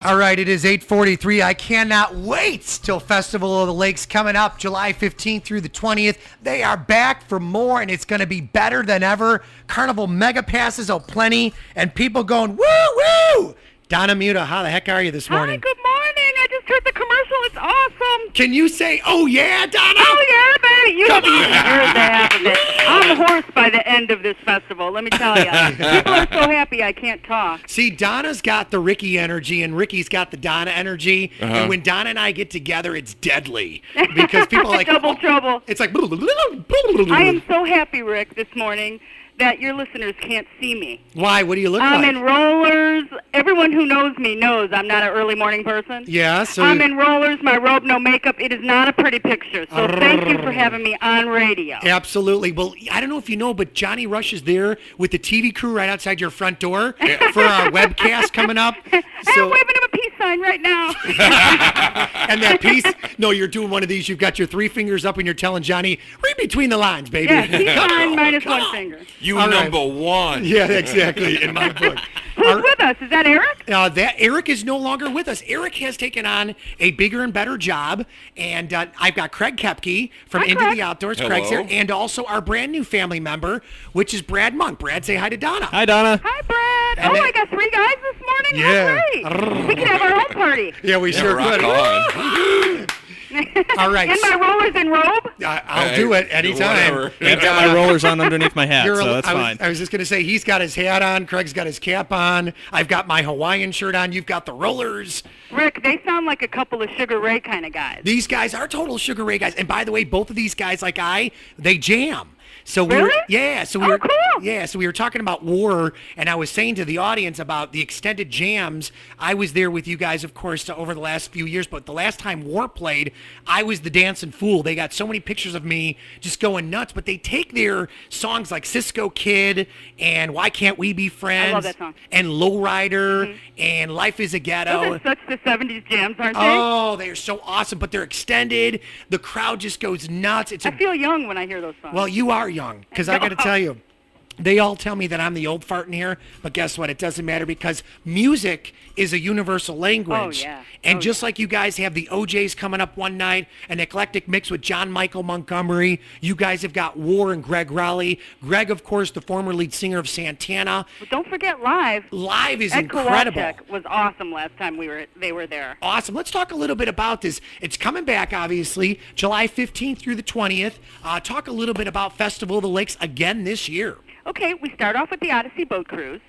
All right, it is 8:43. I cannot wait till Festival of the Lakes coming up July 15th through the 20th. They are back for more, and it's going to be better than ever. Carnival mega passes out plenty, and people going, woo, woo! Donna Muta, how the heck are you this morning? Hi, good morning. I just heard the commercial. It's awesome. Can you say, oh yeah, Donna? Oh yeah, baby. You haven't even heard the half of it. I'm hoarse by the end of this festival, let me tell you. People are so happy I can't talk. See, Donna's got the Ricky energy, and Ricky's got the Donna energy. And when Donna and I get together, it's deadly. Because people are like... Double trouble. It's like... I am so happy, Rick, this morning that your listeners can't see me. Why? What do you look I'm like? in rollers. Everyone who knows me knows I'm not an early morning person. Yeah, so... I'm in rollers, my robe, no makeup. It is not a pretty picture. So thank you for having me on radio. Absolutely. Well, I don't know if you know, but Johnny Rush is there with the TV crew right outside your front door for our webcast coming up. I'm waving him a peace sign right now. And that piece, no, you're doing one of these. You've got your 3 fingers up and you're telling Johnny, read between the lines, baby. Yeah, peace sign minus 1 finger. You number one. Yeah, exactly, in my book. Who's with us? Is that Eric? Eric is no longer with us. Eric has taken on a bigger and better job, and I've got Craig Koepke from Hi, Into Craig. the Outdoors. Hello. Craig's here, and also our brand new family member, which is Brad Monk. Brad, say hi to Donna. Hi, Donna. Hi, Brad. And I got 3 guys this morning? Yeah. How great. We can have our own party. Yeah, we sure rock could. on. All right. And my rollers and robe? I'll do it anytime. Whatever. I've got my rollers on underneath my hat, so that's fine. I was just going to say, he's got his hat on. Craig's got his cap on. I've got my Hawaiian shirt on. You've got the rollers. Rick, they sound like a couple of Sugar Ray kind of guys. These guys are total Sugar Ray guys. And by the way, both of these guys, like they jam. So Really? So we were talking about War, and I was saying to the audience about the extended jams. I was there with you guys, of course, over the last few years, but the last time War played, I was the dancing fool. They got so many pictures of me just going nuts, but they take their songs like Cisco Kid and Why Can't We Be Friends? I love that song. And Lowrider and Life is a Ghetto. Those are such the 70s jams, aren't they? Oh, they're so awesome, but they're extended. The crowd just goes nuts. I feel young when I hear those songs. Well, you are young, because I got to tell you, they all tell me that I'm the old fart in here, but guess what? It doesn't matter because music is a universal language. Oh, yeah. And just like you guys have the OJs coming up one night, an eclectic mix with John Michael Montgomery, you guys have got War and Greg Raleigh. Greg, of course, the former lead singer of Santana. But don't forget Live. Live is Ed incredible. Kowalczyk was awesome last time they were there. Awesome. Let's talk a little bit about this. It's coming back, obviously, July 15th through the 20th. Talk a little bit about Festival of the Lakes again this year. Okay, we start off with the Odyssey Boat Cruise.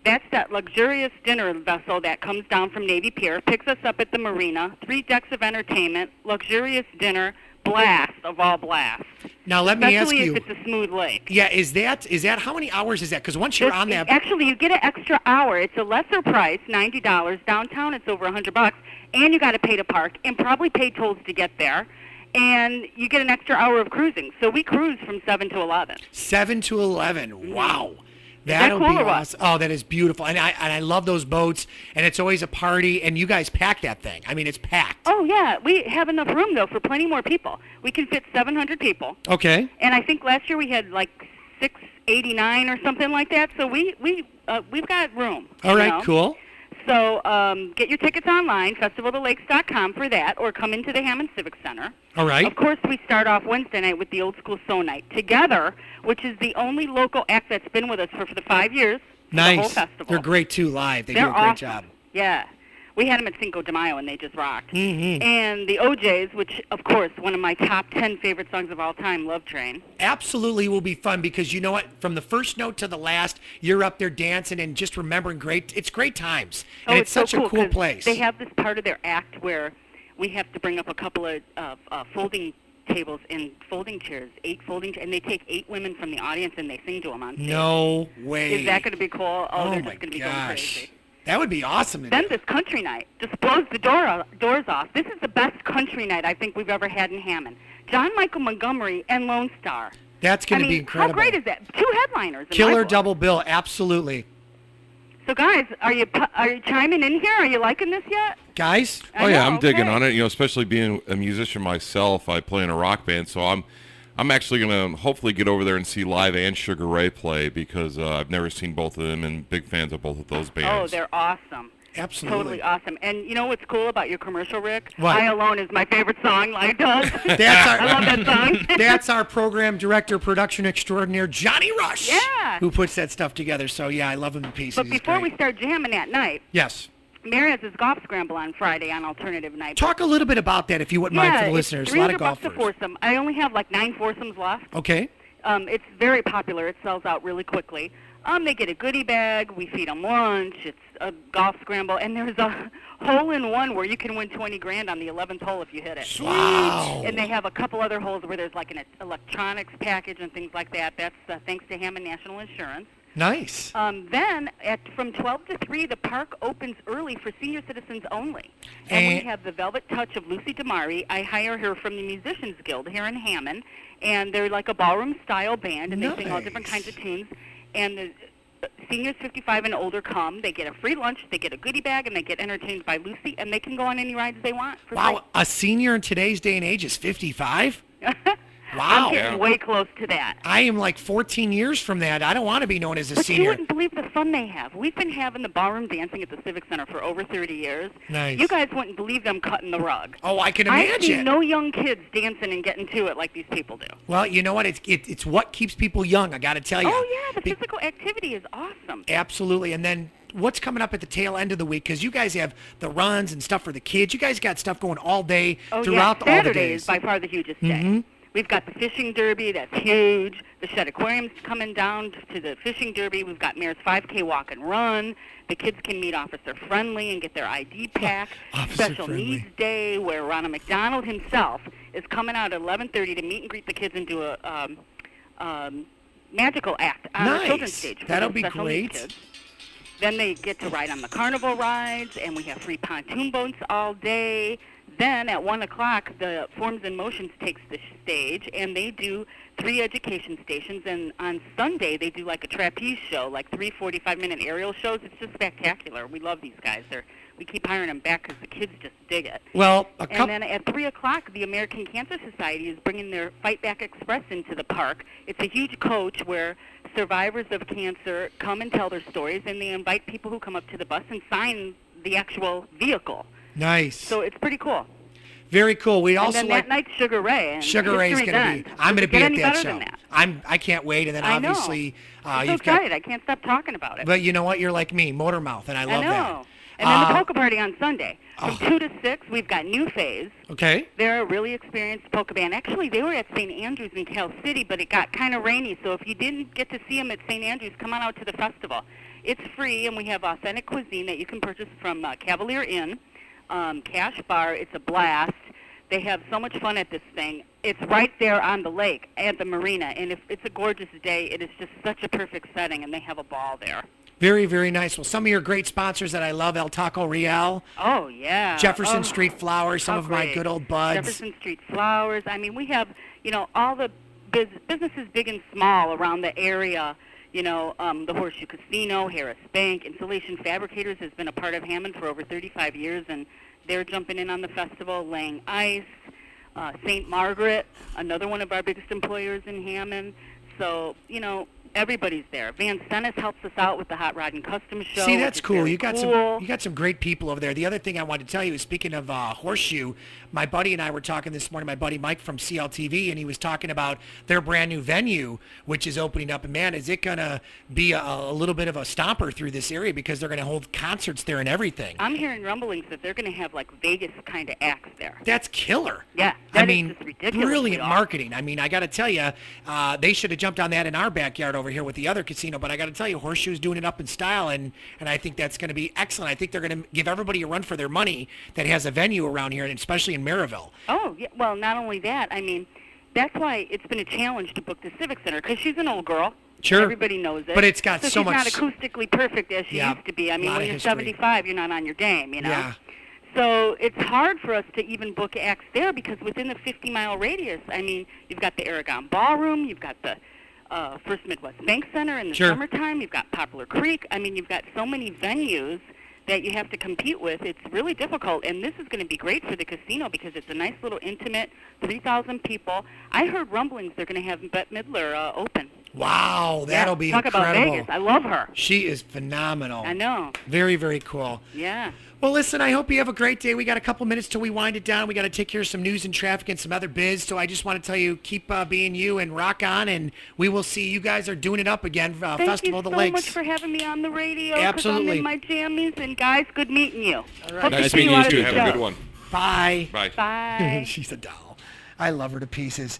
That's that luxurious dinner vessel that comes down from Navy Pier, picks us up at the marina, 3 decks of entertainment, luxurious dinner, blast of all blasts. Now, let me ask Especially you. if it's a smooth lake. Yeah, is that how many hours is that? Because once you're on that... Actually, you get an extra hour. It's a lesser price, $90. Downtown, it's over $100, and you got to pay to park and probably pay tolls to get there. And you get an extra hour of cruising. So we cruise from 7 to 11. 7 to 11. Wow. that That'll cool be or what? awesome. Oh, that is beautiful. And I love those boats, and it's always a party, and you guys pack that thing. I mean, it's packed. Oh, yeah. We have enough room, though, for plenty more people. We can fit 700 people. Okay. And I think last year we had like 689 or something like that. So we've got room. All right, know? cool. So get your tickets online, festivaloflakes.com for that, or come into the Hammond Civic Center. All right. Of course, we start off Wednesday night with the Old School Soul Night together, which is the only local act that's been with us for the 5 years. Nice. The whole festival. They're great, too, live. They do They're a great awesome. job. Yeah. We had them at Cinco de Mayo, and they just rocked. Mm-hmm. And the OJs, which, of course, one of my top 10 favorite songs of all time, Love Train. Absolutely will be fun because you know what? From the first note to the last, you're up there dancing and just remembering it's great times. And it's such so a cool 'cause place. They have this part of their act where we have to bring up a couple of folding tables and folding chairs, 8 folding chairs, and they take 8 women from the audience and they sing to them on stage. No way. Is that going to be cool? Oh, they're my just going to be going gosh. crazy. That would be awesome. to Then do. this country night just blows the doors off. This is the best country night I think we've ever had in Hammond. John Michael Montgomery and Lone Star. That's going to be incredible. How great is that? 2 headliners. in my Killer book. double bill, absolutely. So guys, are you chiming in here? Are you liking this yet? Guys? I Oh yeah, know, I'm digging okay. on it. You know, especially being a musician myself, I play in a rock band, so I'm actually gonna hopefully get over there and see Live and Sugar Ray play because I've never seen both of them and big fans of both of those Oh, bands. they're awesome. Absolutely. Totally awesome. And you know what's cool about your commercial, Rick? What? I Alone is my favorite song, like does. That's our, I love that song. That's our program director, production extraordinaire, Johnny Rush. Yeah. Who puts that stuff together. So, yeah, I love him to pieces. But He's before great. we start jamming that night, Yes. Mary has his golf scramble on Friday on alternative night. Talk a little bit about that, if you wouldn't mind, for the listeners. It's A lot of $300 golfers. a foursome. I only have like 9 foursomes left. Okay. It's very popular. It sells out really quickly. They get a goodie bag. We feed them lunch. It's a golf scramble, and there's a hole-in-one where you can win $20,000 on the 11th hole if you hit it. Wow. And they have a couple other holes where there's like an electronics package and things like that. That's thanks to Hammond National Insurance. Nice. Then from 12 to 3, the park opens early for senior citizens only. And we have the Velvet Touch of Lucy Damari. I hire her from the Musicians Guild here in Hammond, and they're like a ballroom-style band, and they sing all different kinds of tunes. And the seniors 55 and older come. They get a free lunch, they get a goodie bag, and they get entertained by Lucy, and they can go on any rides they want. Wow, a senior in today's day and age is 55? Wow. I'm getting way close to that. I am like 14 years from that. I don't want to be known as a But senior. you wouldn't believe the fun they have. We've been having the ballroom dancing at the Civic Center for over 30 years. Nice. You guys wouldn't believe them cutting the rug. Oh, I can I imagine. see no young kids dancing and getting to it like these people do. Well, you know what? It's what keeps people young, I got to tell you. Oh, yeah, the physical activity is awesome. Absolutely. And then what's coming up at the tail end of the week? Because you guys have the runs and stuff for the kids. You guys got stuff going all day throughout all the Saturday days. is by far the hugest day. We've got the fishing derby, that's huge. The Shed Aquarium's coming down to the fishing derby. We've got Mayor's 5K walk and run. The kids can meet Officer Friendly and get their ID pack. Special Friendly. Needs Day, where Ronald McDonald himself is coming out at 11:30 to meet and greet the kids and do a magical act on the children's stage. For That'll the be special great. needs kids. Then they get to ride on the carnival rides, and we have free pontoon boats all day. Then at 1 o'clock, the Forms and Motions takes the stage, and they do 3 education stations. And on Sunday, they do like a trapeze show, like 3 45-minute aerial shows. It's just spectacular. We love these guys. We keep hiring them back because the kids just dig it. Well, and then at 3 o'clock, the American Cancer Society is bringing their Fight Back Express into the park. It's a huge coach where survivors of cancer come and tell their stories, and they invite people who come up to the bus and sign the actual vehicle. Nice. So it's pretty cool. Very cool. We also and then that night's Sugar Ray. And Sugar Ray's going to be. I'm going to be at that show. I can't wait. And then obviously I'm so excited. I can't stop talking about it. But you know what? You're like me, motor mouth, and I love that. I know. And then the polka party on Sunday. From 2 to 6, we've got New Phase. Okay. They're a really experienced polka band. Actually, they were at St. Andrews in Cal City, but it got kind of rainy. So if you didn't get to see them at St. Andrews, come on out to the festival. It's free, and we have authentic cuisine that you can purchase from Cavalier Inn, Cash Bar. It's a blast. They have so much fun at this thing. It's right there on the lake at the marina, and it's a gorgeous day. It is just such a perfect setting, and they have a ball there. Very, very nice. Well, some of your great sponsors that I love, El Taco Real. Oh, yeah. Jefferson Street Flowers, some of my good old buds. Jefferson Street Flowers. I mean, we have, all the businesses big and small around the area. The Horseshoe Casino, Harris Bank, Insulation Fabricators has been a part of Hammond for over 35 years, and they're jumping in on the festival, laying ice. St. Margaret, another one of our biggest employers in Hammond. So, everybody's there. Van Stennis helps us out with the Hot Rod and Custom Show. See, that's cool. You got cool. some great people over there. The other thing I wanted to tell you is, speaking of Horseshoe, my buddy and I were talking this morning, my buddy Mike from CLTV, and he was talking about their brand new venue, which is opening up. And man, is it going to be a little bit of a stomper through this area, because they're going to hold concerts there and everything. I'm hearing rumblings that they're going to have like Vegas kind of acts there. That's killer. Yeah, is just ridiculous. Brilliant marketing. I mean, I got to tell you, they should have jumped on that in our backyard over here with the other casino. But I got to tell you, Horseshoe's doing it up in style, and I think that's going to be excellent. I think they're going to give everybody a run for their money that has a venue around here, and especially in Maryville. Oh, yeah. Well, not only that, I mean, that's why it's been a challenge to book the Civic Center, because she's an old girl. Sure. Everybody knows it. But it's got so much. She's not acoustically perfect as she used to be. I mean, when you're 75, you're not on your game, Yeah. So it's hard for us to even book acts there, because within the 50-mile radius, I mean, you've got the Aragon Ballroom, you've got the First Midwest Bank Center in the summertime, you've got Poplar Creek. I mean, you've got so many venues that you have to compete with. It's really difficult, and this is going to be great for the casino because it's a nice little intimate 3,000 people. I heard rumblings they're going to have Bette Midler open. Wow, that'll be talk incredible. about Vegas. I love her. She is phenomenal. I know. Very, very cool. Yeah. Well, listen, I hope you have a great day. We got a couple minutes till we wind it down. We got to take care of some news and traffic and some other biz. So I just want to tell you, keep being you and rock on, and we will see. You guys are doing it up again, Festival of the Lakes. Thank you so much for having me on the radio. Absolutely. I'm in my jammies, and guys, good meeting you. All right. Hope to Nice see meeting you you at too. the Have show. a good one. Bye. Bye. Bye. She's a doll. I love her to pieces.